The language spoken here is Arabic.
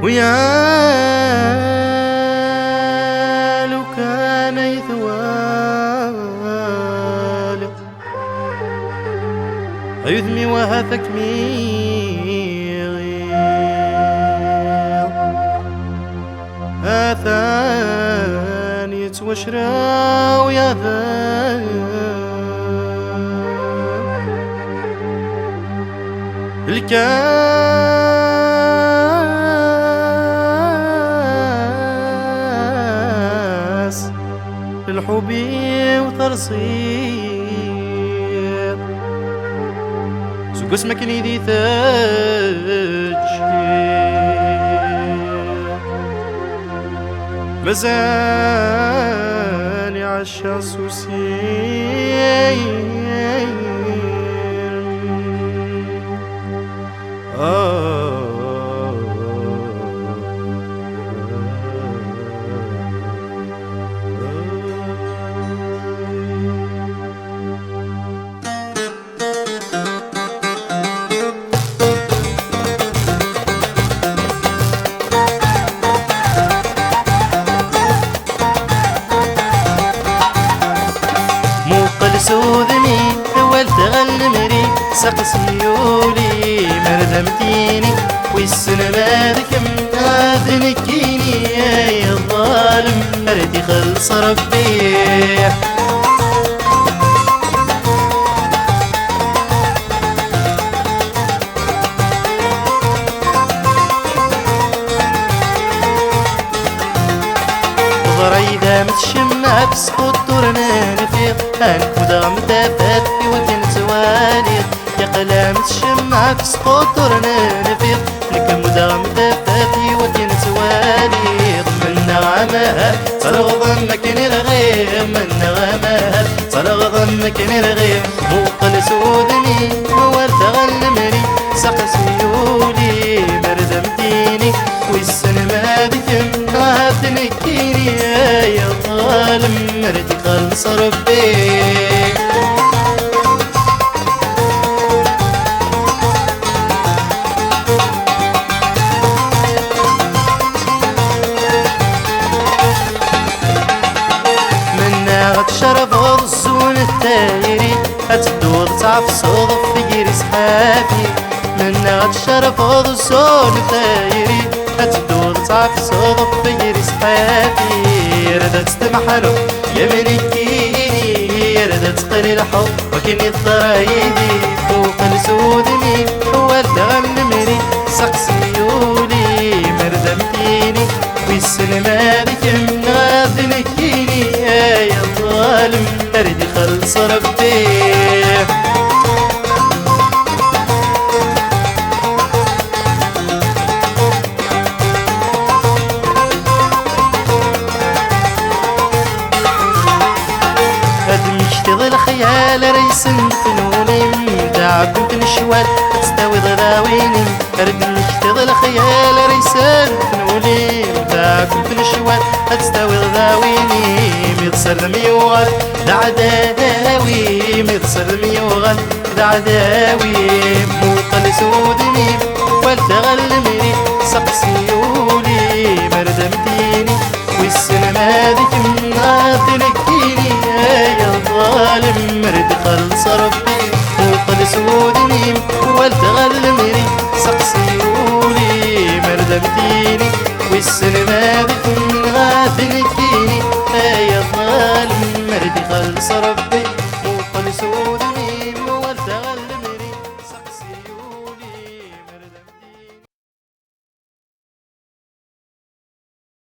ويا لو كان يثوال يذمي وهثك ميغي هاثان يتوشرا ويا ذان الكاس الحبي وترصير سوق اسمك نيدي مزاني عشا سوسير سوذني أول تغلمري سقسيولي مردمتيني والسنة ماذكم أذنكيني يا الظالم مردي خلص ربي إذا متشمع بسقوط دورنا نفيق هانك مدغم تافاتي وكن تواليق يا قلا متشمع بسقوط دورنا نفيق لك مدغم تافاتي وكن تواليق من نغمها صرغ ضمك نرغيب من نغمها صرغ ضمك نرغيب موقل سودني هو تغلمني سقس ميولي بردمتيني والسنة ما بكم تنكيني يا ظالم مردي خلص ربي منا غتشرب غرزون التايري هتدور تعف صدف في صحابي منا غتشرب غرزون التايري هتدور تعف صدف في صحابي ردت تمحلو يا منكيني ردت تقري الحب وكني الضرايدي فوق السودني هو التغلمني سقسيولي مردمتيني والسلمى بكم غاذنكيني يا الظالم ردي خلص ربي الخيال ريس فنوني متاعكم تنشوال تستوي ضراويني رد نشتغل الخيال ريس فنوني متاعكم تنشوال تستوي ضراويني ميتصل ميوغل دعداوي ميتصل ميوغل دعداوي موقل سودني والتغلمني سقسيولي مردمتيني والسلمى ذيك من غاثنكيني يا الظالم مرد خلص ربي فوق السودني والتغلمني سقسيولي مردمتيني والسلمى ذيك من غاثنكيني يا الظالم مرد خلص ربي